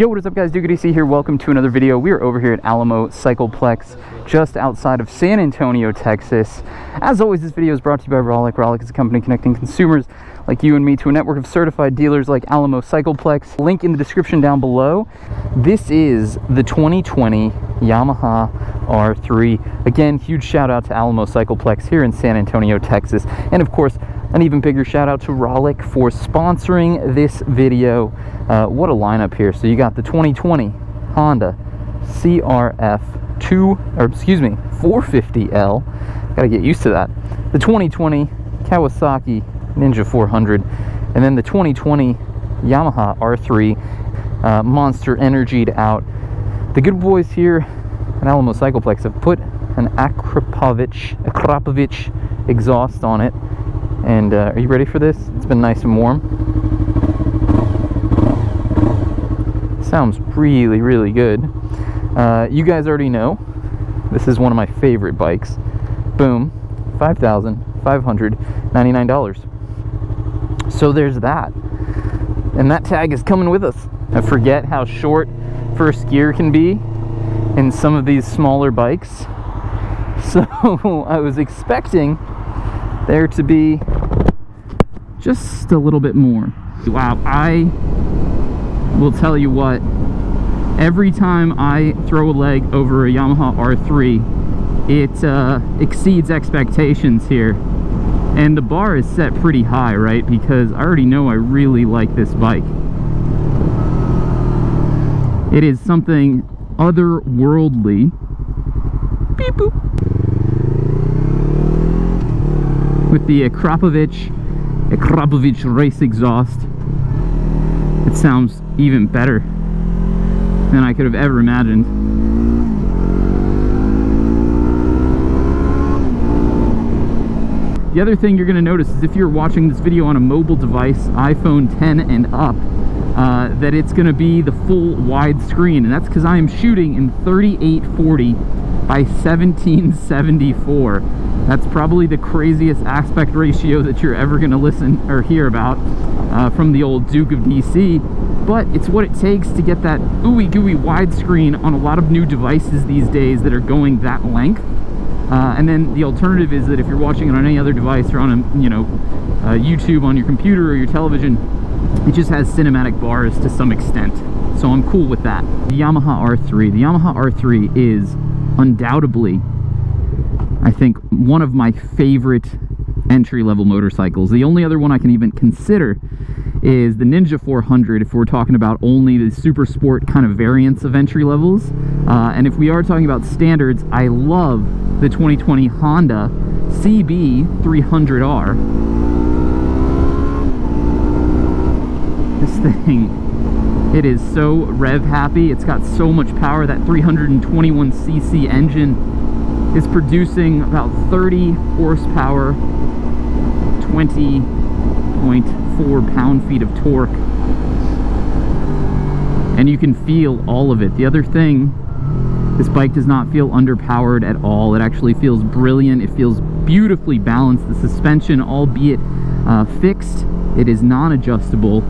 Yo, what is up guys, DukeOfDC here. Welcome to another video. We are over here at Alamo Cycle Plex, just outside of San Antonio, Texas. As always, this video is brought to you by Rollick. Rollick is a company connecting consumers like you and me to a network of certified dealers like Alamo Cycle Plex. Link in the description down below. This is the 2020 Yamaha R3. Again, huge shout out to Alamo Cycle Plex here in San Antonio, Texas. And of course, an even bigger shout out to Rollick for sponsoring this video. What a lineup here. So you got the 2020 Honda CRF 450L. Gotta get used to that. The 2020 Kawasaki Ninja 400, and then the 2020 Yamaha R3 monster energied out. The good boys here at Alamo Cycle Plex have put an Akrapovic exhaust on it. And are you ready for this? It's been nice and warm. Sounds really, really good. You guys already know this is one of my favorite bikes. Boom, $5,599. So there's that. And that tag is coming with us. I forget how short first gear can be in some of these smaller bikes. So I was expecting there to be just a little bit more. Wow, I will tell you what, every time I throw a leg over a Yamaha R3, it exceeds expectations here. And the bar is set pretty high, right? Because I already know I really like this bike. It is something otherworldly. Beep boop. With the Akrapovic race exhaust, it sounds even better than I could have ever imagined. The other thing you're going to notice is if you're watching this video on a mobile device, iPhone 10 and up, that it's going to be the full widescreen, and that's because I am shooting in 3840 by 1774. That's probably the craziest aspect ratio that you're ever going to listen or hear about from the old DukeOfDC, but it's what it takes to get that ooey gooey widescreen on a lot of new devices these days that are going that length. And then the alternative is that if you're watching it on any other device or on a YouTube on your computer or your television, it just has cinematic bars to some extent. So I'm cool with that. The Yamaha R3. The Yamaha R3 is undoubtedly, I think, one of my favorite entry-level motorcycles. The only other one I can even consider is the Ninja 400 if we're talking about only the super sport kind of variants of entry levels. And if we are talking about standards, I love the 2020 Honda CB 300R. This thing, it is so rev happy. It's got so much power. That 321cc engine is producing about 30 horsepower, 20.4 pound-feet of torque, and you can feel all of it. The other thing, this bike does not feel underpowered at all. It actually feels brilliant. It feels beautifully balanced. The suspension, albeit fixed, it is non-adjustable.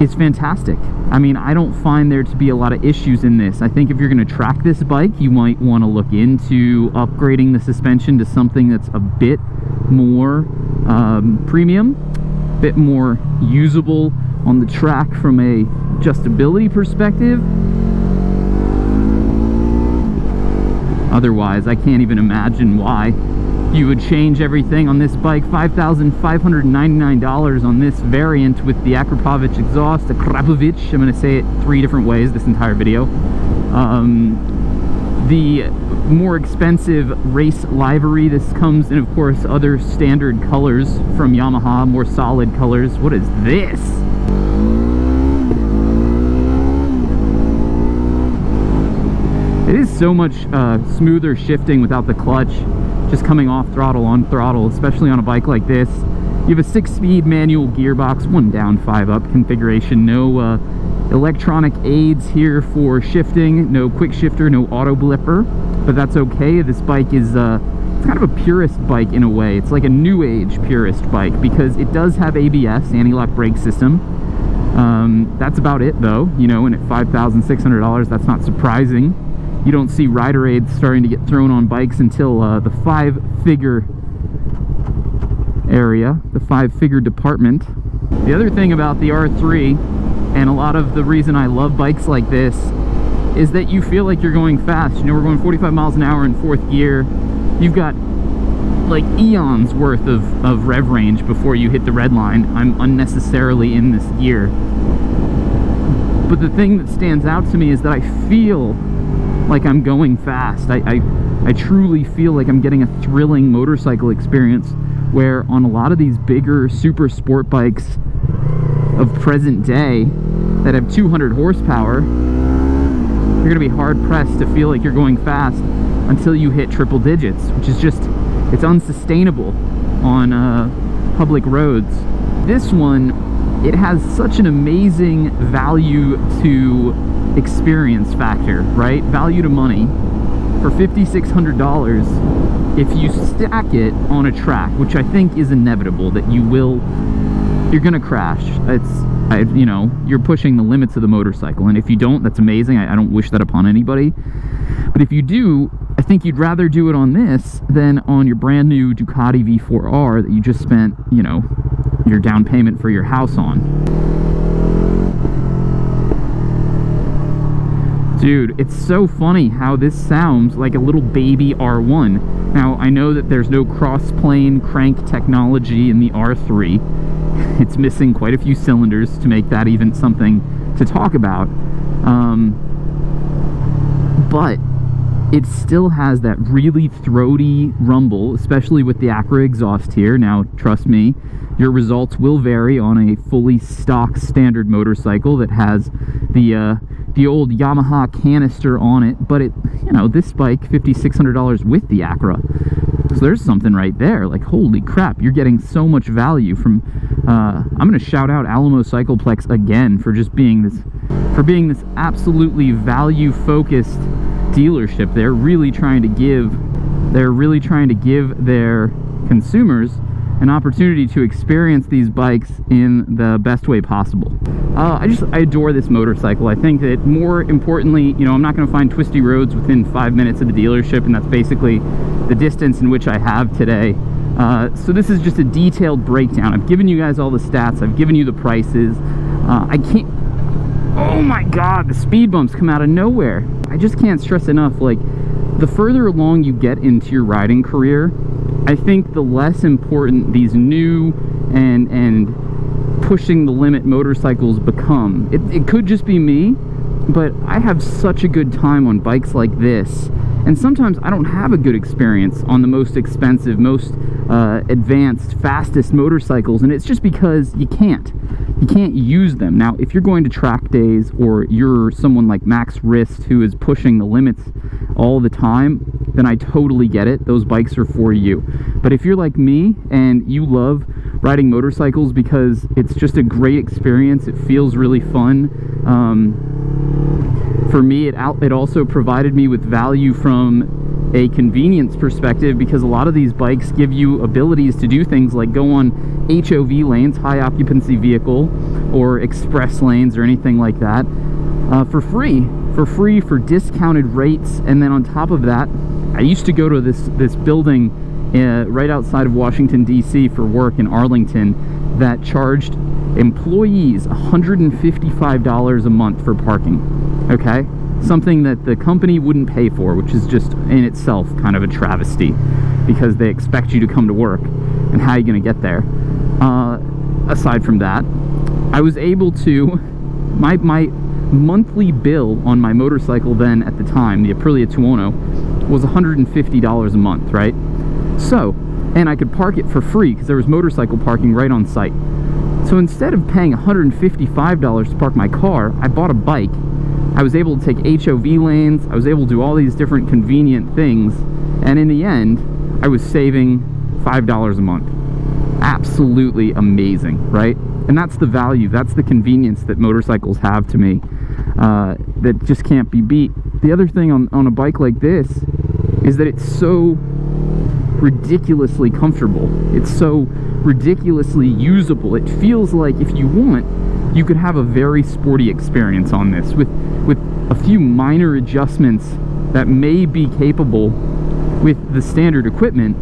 It's fantastic. I mean, I don't find there to be a lot of issues in this. I think if you're going to track this bike, you might want to look into upgrading the suspension to something that's a bit more premium, a bit more usable on the track from a adjustability perspective. Otherwise, I can't even imagine why you would change everything on this bike. $5,599 on this variant with the Akrapovic exhaust. Akrapovic, I'm going to say it 3 different ways this entire video. The more expensive race livery. This comes in, of course, other standard colors from Yamaha, more solid colors. What is this? It is so much smoother shifting without the clutch, just coming off throttle on throttle, especially on a bike like this. You have a 6-speed manual gearbox, 1 down 5 up configuration. No electronic aids here for shifting, no quick shifter, no auto blipper, but that's okay. This bike is it's kind of a purist bike in a way. It's like a new age purist bike because it does have ABS, anti-lock brake system. That's about it though, you know, and at $5,600, that's not surprising. You don't see rider aids starting to get thrown on bikes until the five-figure area, the five-figure department. The other thing about the R3, and a lot of the reason I love bikes like this, is that you feel like you're going fast. You know, we're going 45 miles an hour in 4th gear. You've got like eons worth of rev range before you hit the red line. I'm unnecessarily in this gear. But the thing that stands out to me is that I feel like I'm going fast. I truly feel like I'm getting a thrilling motorcycle experience, where on a lot of these bigger super sport bikes of present day that have 200 horsepower, you're gonna be hard pressed to feel like you're going fast until you hit triple digits, which is just, it's unsustainable on public roads. This one, it has such an amazing value to experience factor, right? Value to money. For $5,600, if you stack it on a track, which I think is inevitable, that you're gonna crash. You know, you're pushing the limits of the motorcycle, and if you don't, that's amazing. I don't wish that upon anybody. But if you do, I think you'd rather do it on this than on your brand new Ducati V4R that you just spent, you know, your down payment for your house on. Dude, it's so funny how this sounds like a little baby R1. Now, I know that there's no cross-plane crank technology in the R3. It's missing quite a few cylinders to make that even something to talk about. But it still has that really throaty rumble, especially with the Acra exhaust here. Now, trust me, your results will vary on a fully stock standard motorcycle that has the old Yamaha canister on it, but it, you know, this bike, $5,600 with the Acra. So there's something right there. Like, holy crap, you're getting so much value from, I'm going to shout out Alamo Cycle Plex again for just being this, absolutely value-focused dealership. They're really trying to give their consumers an opportunity to experience these bikes in the best way possible. I adore this motorcycle. I think that, more importantly, you know, I'm not going to find twisty roads within 5 minutes of the dealership, and that's basically the distance in which I have today. So this is just a detailed breakdown. I've given you guys all the stats. I've given you the prices. I can't... Oh my god, the speed bumps come out of nowhere. I just can't stress enough, like, the further along you get into your riding career, I think the less important these new and pushing the limit motorcycles become. It could just be me, but I have such a good time on bikes like this, and sometimes I don't have a good experience on the most expensive, most advanced, fastest motorcycles, and it's just because you can't use them. Now, if you're going to track days, or you're someone like Max Wrist who is pushing the limits all the time, then I totally get it. Those bikes are for you. But if you're like me and you love riding motorcycles because it's just a great experience, it feels really fun, for me it also provided me with value from a convenience perspective, because a lot of these bikes give you abilities to do things like go on HOV lanes, high occupancy vehicle, or express lanes or anything like that, for free for discounted rates. And then on top of that, I used to go to this building right outside of Washington, D.C. for work in Arlington that charged employees $155 a month for parking, okay? Something that the company wouldn't pay for, which is just in itself kind of a travesty, because they expect you to come to work, and how are you going to get there? Aside from that, I was able to, my monthly bill on my motorcycle then at the time, the Aprilia Tuono, was $150 a month, right? So, and I could park it for free because there was motorcycle parking right on site. So instead of paying $155 to park my car, I bought a bike. I was able to take HOV lanes, I was able to do all these different convenient things, and in the end, I was saving $5 a month. Absolutely amazing, right? And that's the value, that's the convenience that motorcycles have to me, that just can't be beat. The other thing on a bike like this is that it's so ridiculously comfortable. It's so ridiculously usable. It feels like if you want, you could have a very sporty experience on this with a few minor adjustments that may be capable with the standard equipment.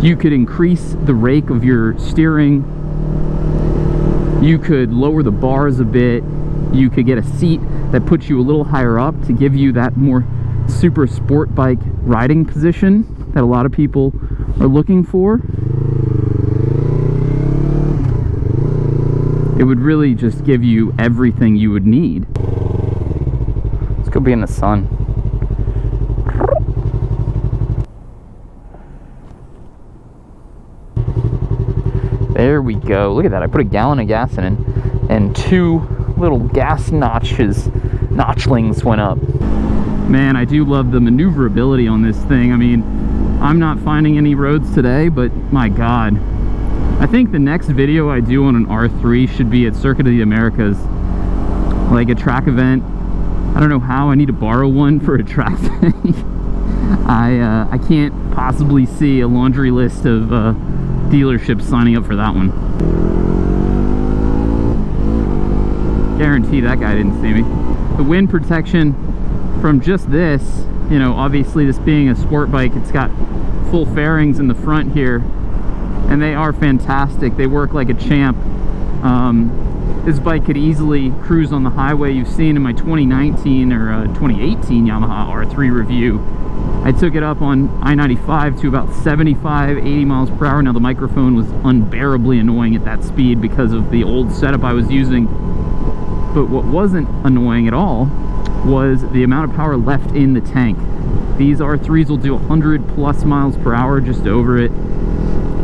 You could increase the rake of your steering, you could lower the bars a bit, you could get a seat that puts you a little higher up to give you that more super sport bike riding position that a lot of people are looking for. It would really just give you everything you would need. Let's go be in the sun. There we go. Look at that. I put a gallon of gas in and 2 little gas notchlings went up. Man, I do love the maneuverability on this thing. I mean, I'm not finding any roads today, but my God. I think the next video I do on an R3 should be at Circuit of the Americas, like a track event. I don't know how. I need to borrow one for a track thing. I can't possibly see a laundry list of dealerships signing up for that one. Guarantee that guy didn't see me. The wind protection from just this, you know, obviously this being a sport bike, it's got full fairings in the front here, and they are fantastic. They work like a champ. This bike could easily cruise on the highway. You've seen in my 2019 or 2018 Yamaha R3 review, I took it up on I-95 to about 75, 80 miles per hour. Now the microphone was unbearably annoying at that speed because of the old setup I was using. But what wasn't annoying at all was the amount of power left in the tank. These R3s will do 100 plus miles per hour just over it.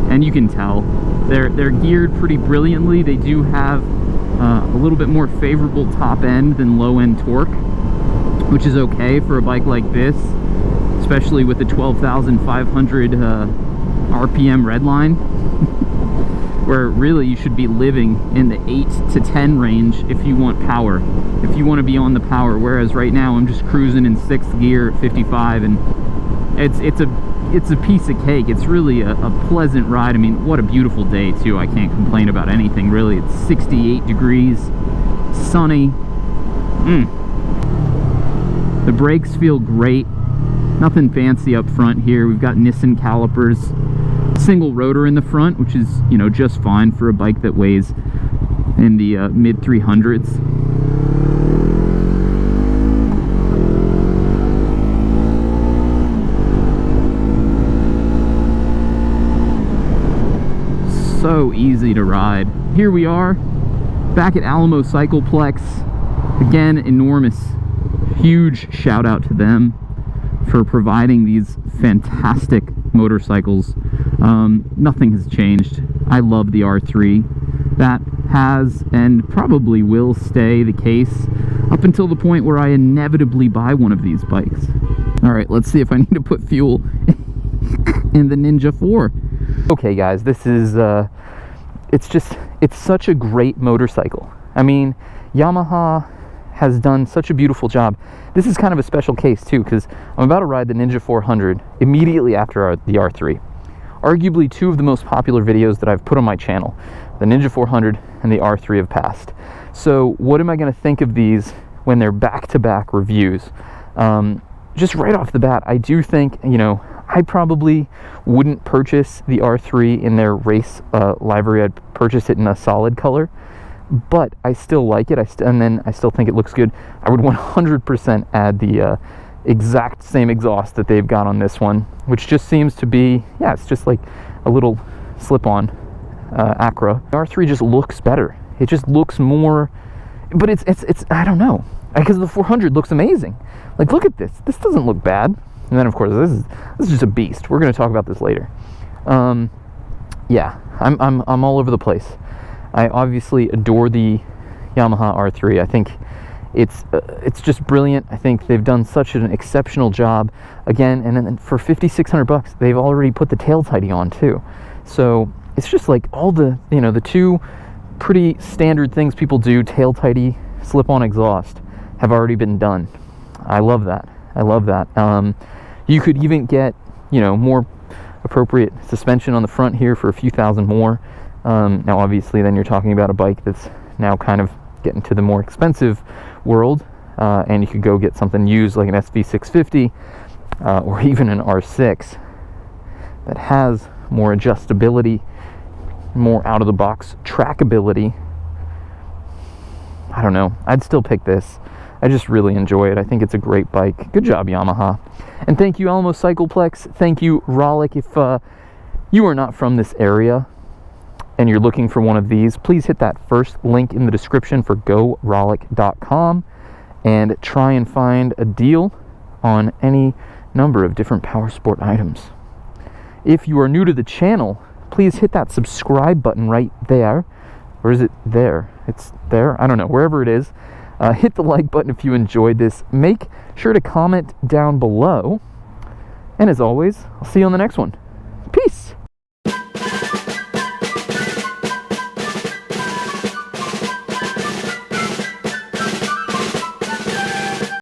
And you can tell they're geared pretty brilliantly. They do have a little bit more favorable top end than low end torque, which is okay for a bike like this, especially with the 12,500 RPM redline, where really you should be living in the 8 to 10 range if you want power, if you want to be on the power. Whereas right now I'm just cruising in 6th gear at 55, and it's a piece of cake. It's really a pleasant ride. I mean, what a beautiful day too. I can't complain about anything really. It's 68 degrees, sunny. The brakes feel great. Nothing fancy up front here. We've got Nissan calipers, single rotor in the front, which is, you know, just fine for a bike that weighs in the mid 300s. So easy to ride. Here we are back at Alamo Cycle Plex. Again, enormous, huge shout out to them for providing these fantastic motorcycles. Nothing has changed. I love the R3. That has and probably will stay the case up until the point where I inevitably buy one of these bikes. All right, let's see if I need to put fuel in the Ninja 4. Okay guys, this is it's such a great motorcycle. I mean, Yamaha has done such a beautiful job. This is kind of a special case too, because I'm about to ride the Ninja 400 immediately after the R3. Arguably 2 of the most popular videos that I've put on my channel, the Ninja 400 and the R3, have passed. So what am I going to think of these when they're back-to-back reviews? Just right off the bat, I do think, you know, I probably wouldn't purchase the R3 in their race livery. I'd purchase it in a solid color, but I still like it. I still think it looks good. I would 100% add the exact same exhaust that they've got on this one, which just seems to be, yeah, it's just like a little slip-on Acra. The R3 just looks better. It just looks more, but it's I don't know, because the 400 looks amazing. Like, look at this. This doesn't look bad. And then, of course, this is just a beast. We're going to talk about this later. Yeah, I'm all over the place. I obviously adore the Yamaha R3. I think it's just brilliant. I think they've done such an exceptional job. Again, and then for $5,600, they've already put the tail tidy on too. So it's just like all the, you know, the 2 pretty standard things people do, tail tidy, slip-on exhaust, have already been done. I love that. I love that. You could even get, you know, more appropriate suspension on the front here for a few thousand more. Now, obviously, then you're talking about a bike that's now kind of get into the more expensive world, and you could go get something used like an SV650 or even an R6 that has more adjustability, more out-of-the-box trackability. I don't know. I'd still pick this. I just really enjoy it. I think it's a great bike. Good job, Yamaha. And thank you, Alamo Cycle Plex. Thank you, Rollick. If you are not from this area and you're looking for one of these, please hit that first link in the description for gorollick.com and try and find a deal on any number of different power sport items. If you are new to the channel, please hit that subscribe button right there. Or is it there? It's there? I don't know. Wherever it is. Hit the like button if you enjoyed this. Make sure to comment down below. And as always, I'll see you on the next one.